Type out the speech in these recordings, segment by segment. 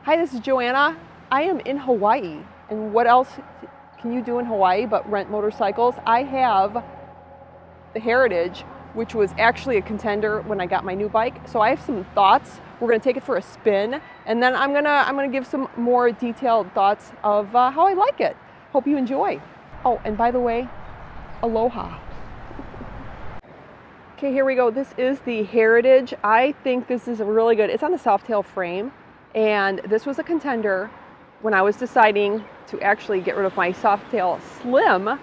Hi, this is Joanna. I am in Hawaii, and what else can you do in Hawaii but rent motorcycles? I have the Heritage, which was actually a contender when I got my new bike. So I have some thoughts. We're gonna take it for a spin, and then I'm gonna give some more detailed thoughts of how I like it. Hope you enjoy. Oh, and by the way, aloha. Okay, here we go. This is the Heritage. I think this is a really good, it's on the Softail frame, and this was a contender when I was deciding to actually get rid of my Softail Slim.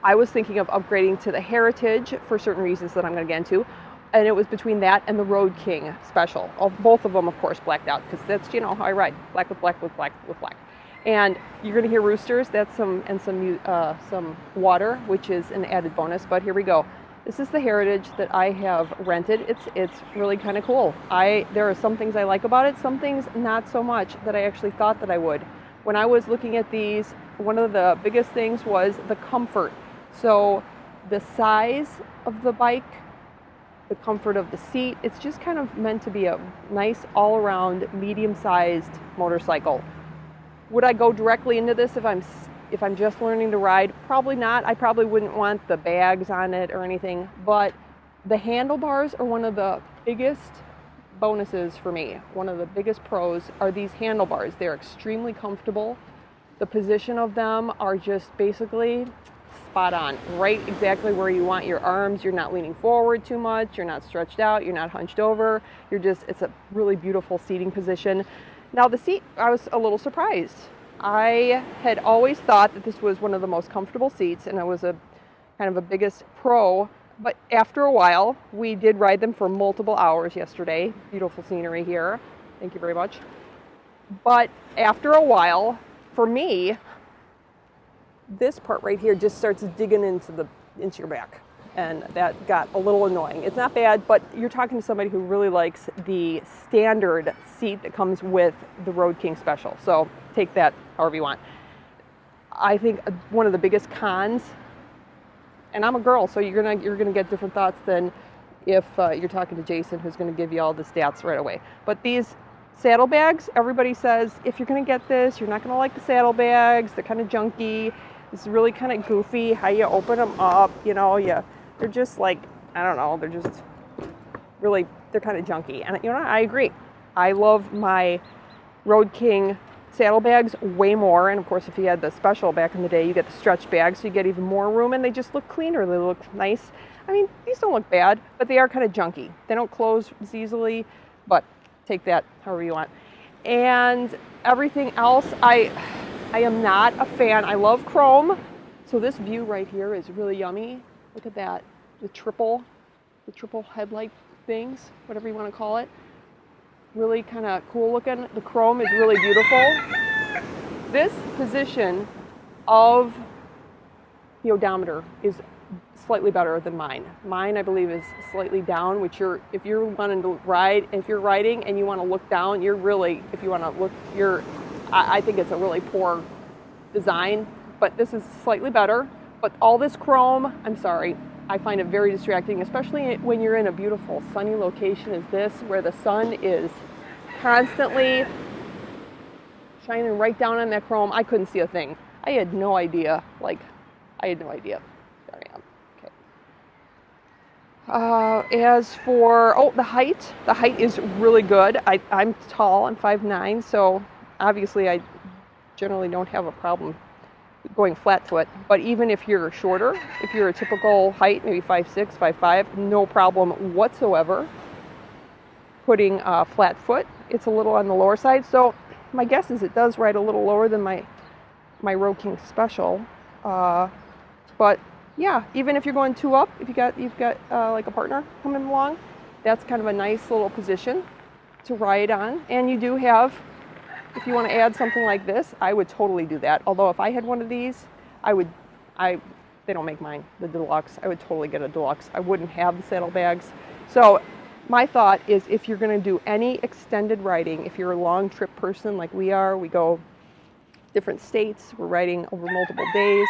I was thinking of upgrading to the Heritage for certain reasons that I'm going to get into, and it was between that and the Road King Special. Both of them, of course, blacked out, because that's, you know, how I ride. Black with black with black with black. And you're going to hear roosters. That's some water, which is an added bonus. But here we go. This is the Heritage that I have rented. It's really kind of cool. There are some things I like about it, some things not so much that I actually thought that I would. When I was looking at these, one of the biggest things was the comfort. So the size of the bike, the comfort of the seat, it's just kind of meant to be a nice all-around medium-sized motorcycle. Would I go directly into this if I'm just learning to ride? Probably not. I probably wouldn't want the bags on it or anything, but the handlebars are one of the biggest bonuses for me. One of the biggest pros are these handlebars. They're extremely comfortable. The position of them are just basically spot on, right exactly where you want your arms. You're not leaning forward too much, you're not stretched out, you're not hunched over. It's a really beautiful seating position. Now the seat, I was a little surprised. I had always thought that this was one of the most comfortable seats, and I was a kind of a biggest pro, but after a while, we did ride them for multiple hours yesterday. Beautiful scenery here. Thank you very much. But after a while, for me, this part right here just starts digging into your back, and that got a little annoying. It's not bad, but you're talking to somebody who really likes the standard seat that comes with the Road King Special. So take that however you want. I think one of the biggest cons, and I'm a girl, so you're gonna get different thoughts than if you're talking to Jason, who's gonna give you all the stats right away. But these saddlebags, everybody says if you're gonna get this, you're not gonna like the saddlebags. They're kind of junky. It's really kind of goofy how you open them up. You know, they're just like, I don't know. They're just really, they're kind of junky. And you know, I agree. I love my Road King saddlebags way more. And of course, if you had the special back in the day, you get the stretch bags, so you get even more room, and they just look cleaner. They look nice. I mean, these don't look bad, but they are kind of junky. They don't close as easily, but take that however you want. And everything else, I am not a fan. I love chrome. So this view right here is really yummy. Look at that. The triple headlight things, whatever you want to call it. Really kind of cool looking. The chrome is really beautiful. This position of the odometer is slightly better than mine. Mine, I believe, is slightly down, which if you're wanting to ride, if you're riding and you want to look down, I think it's a really poor design, but this is slightly better. But all this chrome, I'm sorry, I find it very distracting, especially when you're in a beautiful sunny location as this, where the sun is constantly shining right down on that chrome. I couldn't see a thing. I had no idea. There I am. Okay. As for, the height is really good. I'm tall, I'm 5'9", so obviously I generally don't have a problem going flat foot, but even if you're shorter, if you're a typical height, maybe 5'6", 5'5", no problem whatsoever putting flat foot. It's a little on the lower side, so my guess is it does ride a little lower than my Road King Special, but yeah, even if you're going two up, if you've got like a partner coming along, that's kind of a nice little position to ride on. And you do have, if you want to add something like this, I would totally do that. Although if I had one of these, they don't make mine, the deluxe. I would totally get a deluxe. I wouldn't have the saddlebags. So my thought is, if you're going to do any extended riding, if you're a long trip person like we are, we go different states, we're riding over multiple days,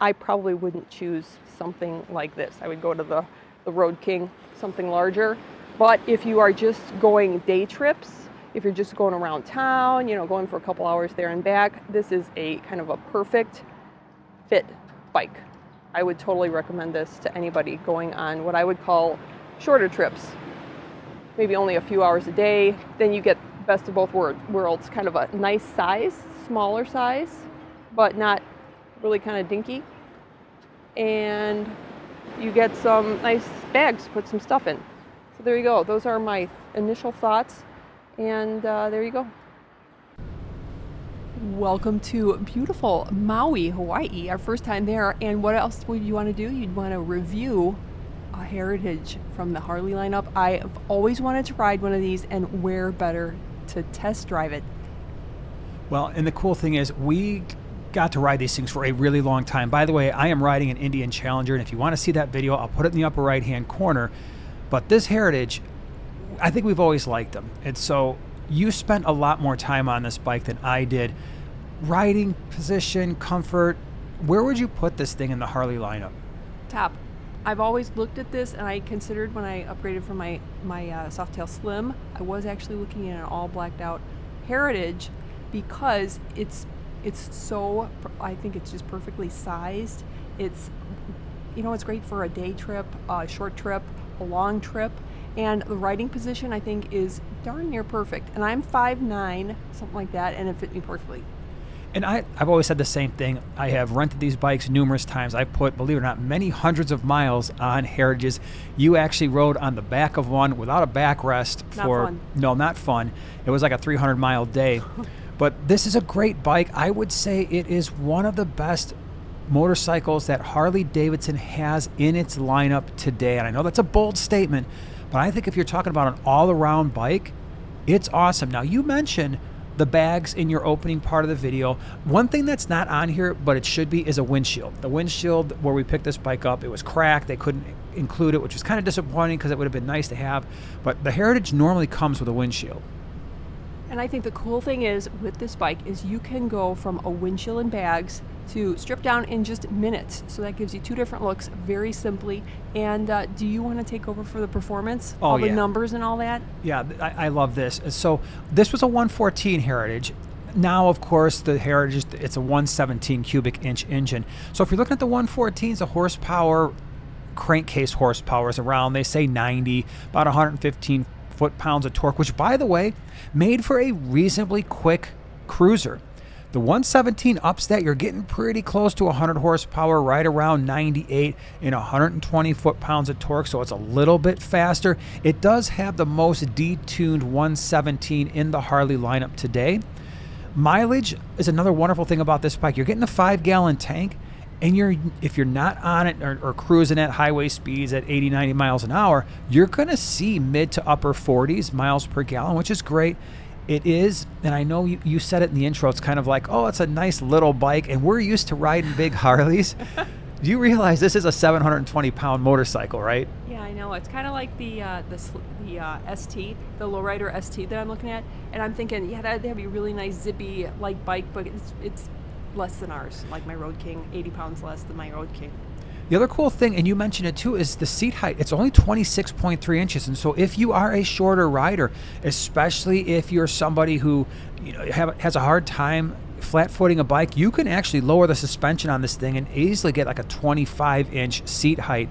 I probably wouldn't choose something like this. I would go to the Road King, something larger. But if you are just going day trips, if you're just going around town, you know, going for a couple hours there and back, this is a kind of a perfect fit bike. I would totally recommend this to anybody going on what I would call shorter trips. Maybe only a few hours a day. Then you get best of both worlds, kind of a nice size, smaller size, but not really kind of dinky. And you get some nice bags to put some stuff in. So there you go. Those are my initial thoughts. And there you go. Welcome to beautiful Maui, Hawaii, our first time there. And what else would you want to do? You'd want to review a Heritage from the Harley lineup. I've always wanted to ride one of these, and where better to test drive it. Well, and the cool thing is we got to ride these things for a really long time. By the way, I am riding an Indian Challenger, and if you want to see that video, I'll put it in the upper right-hand corner. But this Heritage, I think we've always liked them. And so you spent a lot more time on this bike than I did. Riding, position, comfort, where would you put this thing in the Harley lineup? Top. I've always looked at this, and I considered when I upgraded from my Softail Slim, I was actually looking at an all blacked out Heritage because it's so, I think it's just perfectly sized. It's, you know, it's great for a day trip, a short trip, a long trip, and the riding position I think is darn near perfect. And I'm 5'9", something like that, and it fit me perfectly. And I've always said the same thing. I have rented these bikes numerous times. I've put, believe it or not, many hundreds of miles on Heritages. You actually rode on the back of one without a backrest for... Not fun. No, not fun. It was like a 300-mile day. But this is a great bike. I would say it is one of the best motorcycles that Harley Davidson has in its lineup today. And I know that's a bold statement, but I think if you're talking about an all-around bike, it's awesome. Now, you mentioned the bags in your opening part of the video. One thing that's not on here, but it should be, is a windshield. The windshield where we picked this bike up, it was cracked. They couldn't include it, which was kind of disappointing because it would have been nice to have. But the Heritage normally comes with a windshield. And I think the cool thing is with this bike is you can go from a windshield and bags to strip down in just minutes. So that gives you two different looks very simply. And do you want to take over for the performance? Oh, all the yeah. numbers and all that? Yeah, I love this. So this was a 114 Heritage. Now, of course, the Heritage, it's a 117 cubic inch engine. So if you're looking at the 114s, the horsepower, crankcase horsepower is around, they say 90, about 115 foot-pounds of torque, which, by the way, made for a reasonably quick cruiser. The 117 ups that, you're getting pretty close to 100 horsepower, right around 98 and 120 foot-pounds of torque, so it's a little bit faster. It does have the most detuned 117 in the Harley lineup today. Mileage is another wonderful thing about this bike. You're getting a 5-gallon tank, and if you're not on it or cruising at highway speeds at 80, 90 miles an hour, you're going to see mid to upper 40s miles per gallon, which is great. It is, and I know you said it in the intro, it's kind of like, oh, it's a nice little bike, and we're used to riding big Harleys. Do you realize this is a 720-pound motorcycle, right? Yeah, I know. It's kind of like the ST, the lowrider ST that I'm looking at, and I'm thinking, yeah, that'd be a really nice zippy light bike, but it's less than ours, like my Road King, 80 pounds less than my Road King. The other cool thing, and you mentioned it too, is the seat height. It's only 26.3 inches. And so if you are a shorter rider, especially if you're somebody who has a hard time flat-footing a bike, you can actually lower the suspension on this thing and easily get like a 25-inch seat height.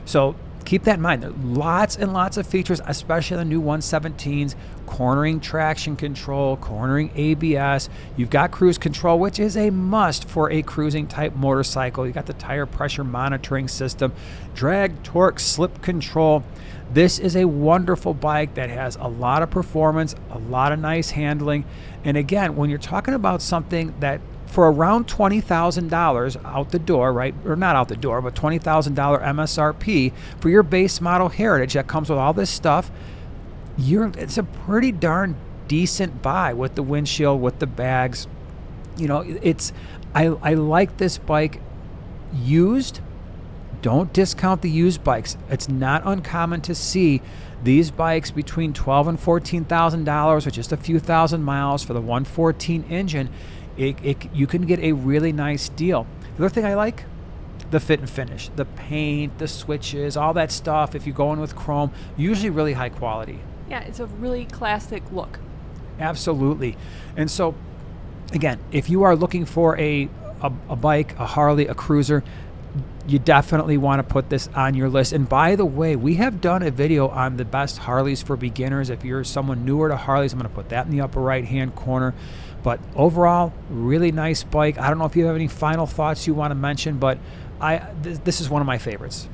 So keep that in mind. There are lots and lots of features, especially the new 117s, cornering traction control, cornering ABS. You've got cruise control, which is a must for a cruising type motorcycle. You got the tire pressure monitoring system, drag, torque, slip control. This is a wonderful bike that has a lot of performance, a lot of nice handling. And again, when you're talking about something that for around $20,000 out the door, right? Or not out the door, but $20,000 MSRP for your base model Heritage that comes with all this stuff, it's a pretty darn decent buy with the windshield, with the bags. I like this bike used. Don't discount the used bikes. It's not uncommon to see these bikes between $12,000 and $14,000 with just a few thousand miles for the 114 engine. You can get a really nice deal. The other thing I like, the fit and finish, the paint, the switches, all that stuff. If you go in with chrome, usually really high quality. Yeah, it's a really classic look. Absolutely. And so, again, if you are looking for a bike, a Harley, a cruiser, you definitely want to put this on your list. And by the way, we have done a video on the best Harleys for beginners. If you're someone newer to Harleys, I'm going to put that in the upper right-hand corner. But overall, really nice bike. I don't know if you have any final thoughts you want to mention, but this is one of my favorites.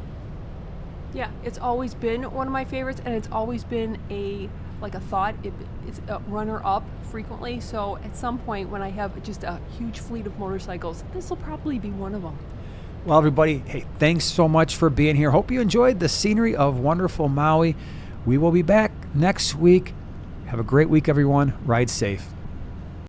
Yeah, it's always been one of my favorites, and it's always been a thought. It's a runner-up frequently. So at some point, when I have just a huge fleet of motorcycles, this will probably be one of them. Well, everybody, hey, thanks so much for being here. Hope you enjoyed the scenery of wonderful Maui. We will be back next week. Have a great week, everyone. Ride safe.